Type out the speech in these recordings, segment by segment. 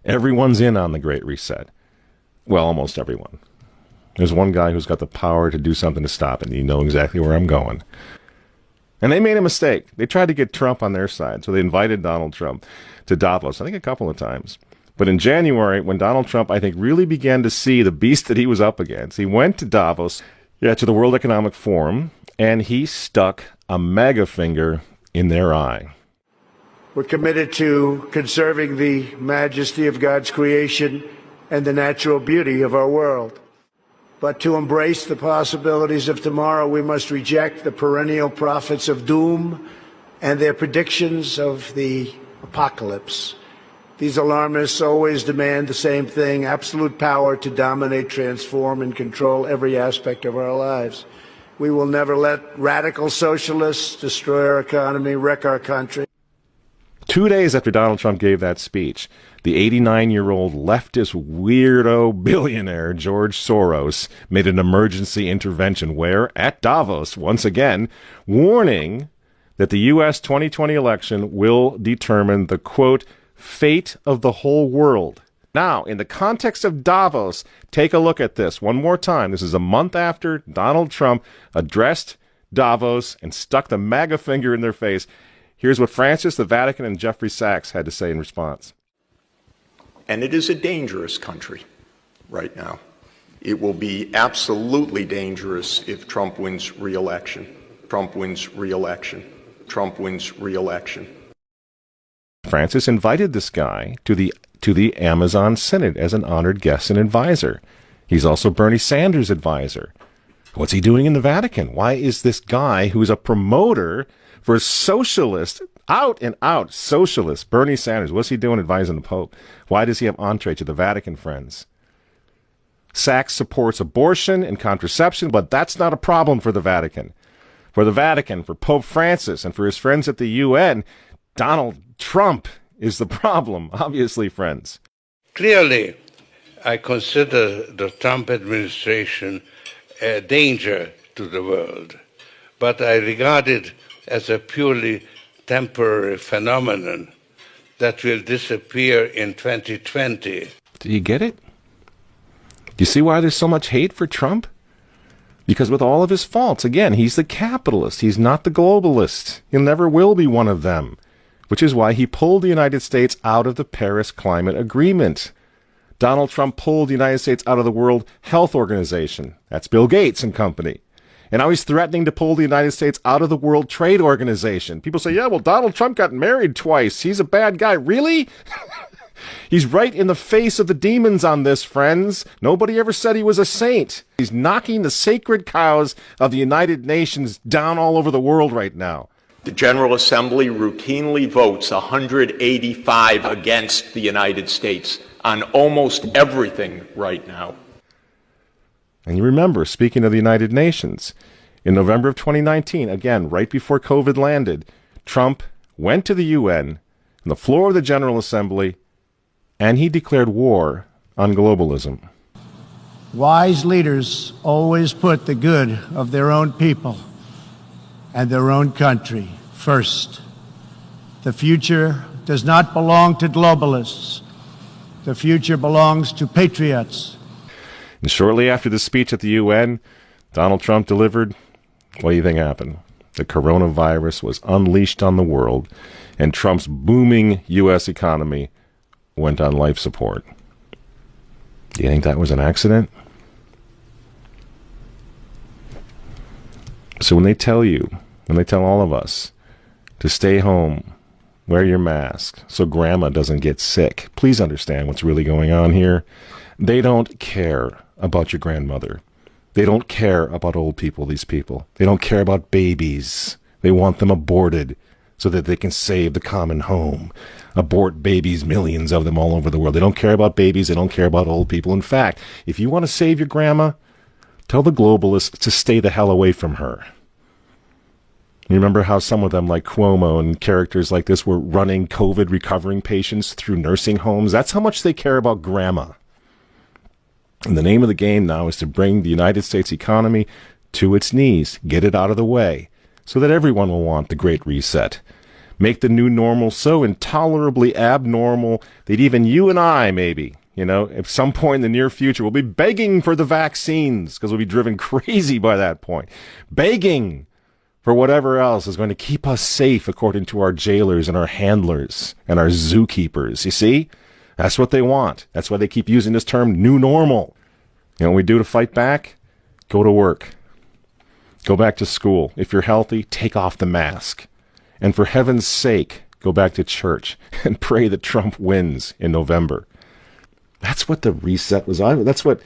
Everyone's in on the Great Reset. Well, almost everyone. There's one guy who's got the power to do something to stop it, and you know exactly where I'm going. And they made a mistake. They tried to get Trump on their side, so they invited Donald Trump to Davos, I think a couple of times. But in January, when Donald Trump, I think, really began to see the beast that he was up against, he went to Davos, to the World Economic Forum, and he stuck a mega finger in their eye. We're committed to conserving the majesty of God's creation and the natural beauty of our world. But to embrace the possibilities of tomorrow, we must reject the perennial prophets of doom and their predictions of the apocalypse. These alarmists always demand the same thing: absolute power to dominate, transform, and control every aspect of our lives. We will never let radical socialists destroy our economy, wreck our country. 2 days after Donald Trump gave that speech, the 89-year-old leftist weirdo billionaire George Soros made an emergency intervention where, at Davos, once again, warning that the U.S. 2020 election will determine the, quote, fate of the whole world. Now, in the context of Davos, take a look at this one more time. This is a month after Donald Trump addressed Davos and stuck the MAGA finger in their face. Here's what Francis, the Vatican, and Jeffrey Sachs had to say in response. And it is a dangerous country right now. It will be absolutely dangerous if Trump wins re-election. Trump wins re-election. Trump wins re-election. Francis invited this guy to the Amazon Synod as an honored guest and advisor. He's also Bernie Sanders' advisor. What's he doing in the Vatican? Why is this guy who's a promoter for socialist, out and out socialist, Bernie Sanders, what's he doing advising the Pope? Why does he have entree to the Vatican, friends? Sachs supports abortion and contraception, but that's not a problem for the Vatican. For the Vatican, for Pope Francis, and for his friends at the UN, Donald Trump is the problem, obviously, friends. Clearly, I consider the Trump administration a danger to the world, but I regard it as a purely temporary phenomenon that will disappear in 2020. Do you get it? Do you see why there's so much hate for Trump? Because with all of his faults, again, he's the capitalist. He's not the globalist. He never will be one of them, which is why he pulled the United States out of the Paris Climate Agreement. Donald Trump pulled the United States out of the World Health Organization. That's Bill Gates and company. And now he's threatening to pull the United States out of the World Trade Organization. People say, yeah, well, Donald Trump got married twice. He's a bad guy. Really? He's right in the face of the demons on this, friends. Nobody ever said he was a saint. He's knocking the sacred cows of the United Nations down all over the world right now. The General Assembly routinely votes 185 against the United States on almost everything right now. And you remember, speaking of the United Nations, in November of 2019, again, right before COVID landed, Trump went to the UN, on the floor of the General Assembly, and he declared war on globalism. Wise leaders always put the good of their own people and their own country first. The future does not belong to globalists. The future belongs to patriots. And shortly after the speech at the UN, Donald Trump delivered, what do you think happened? The coronavirus was unleashed on the world, and Trump's booming U.S. economy went on life support. Do you think that was an accident? So when they tell all of us to stay home, wear your mask so grandma doesn't get sick, please understand what's really going on here. They don't care about your grandmother. They don't care about old people, these people. They don't care about babies. They want them aborted so that they can save the common home. Abort babies, millions of them all over the world. They don't care about babies. They don't care about old people. In fact, if you want to save your grandma, tell the globalists to stay the hell away from her. You remember how some of them, like Cuomo and characters like this, were running COVID recovering patients through nursing homes? That's how much they care about grandma. And the name of the game now is to bring the United States economy to its knees, get it out of the way, so that everyone will want the Great Reset. make the new normal so intolerably abnormal that even you and I, maybe, at some point in the near future, will be begging for the vaccines because we'll be driven crazy by that point. Begging for whatever else is going to keep us safe according to our jailers and our handlers and our zookeepers. You see? That's what they want. That's why they keep using this term, new normal. You know what we do to fight back? Go to work. Go back to school. If you're healthy, take off the mask. And for heaven's sake, go back to church and pray that Trump wins in November. That's what the reset was. That's what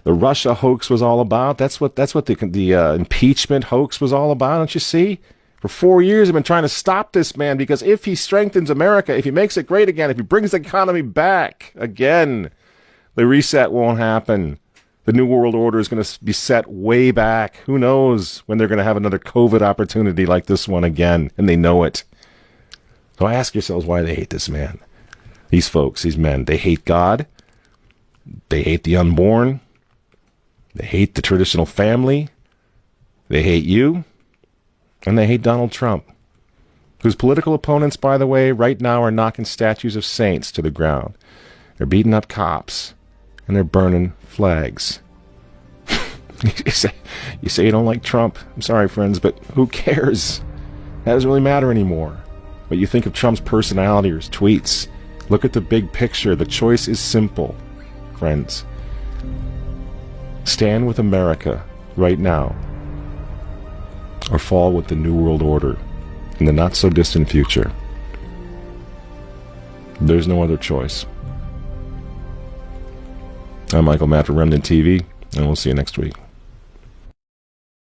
the Russia hoax was all about. That's what the impeachment hoax was all about. Don't you see? For 4 years, I've been trying to stop this man because if he strengthens America, if he makes it great again, if he brings the economy back again, the reset won't happen. The New World Order is going to be set way back. Who knows when they're going to have another COVID opportunity like this one again, and they know it. So ask yourselves why they hate this man. These folks, these men, they hate God. They hate the unborn. They hate the traditional family. They hate you. And they hate Donald Trump, whose political opponents, by the way, right now are knocking statues of saints to the ground. They're beating up cops, and they're burning flags. You say you don't like Trump. I'm sorry, friends, but who cares? That doesn't really matter anymore. What you think of Trump's personality or his tweets. Look at the big picture. The choice is simple, friends. Stand with America right now, or fall with the New World Order in the not-so-distant future. There's no other choice. I'm Michael Matt for Remnant TV, and we'll see you next week.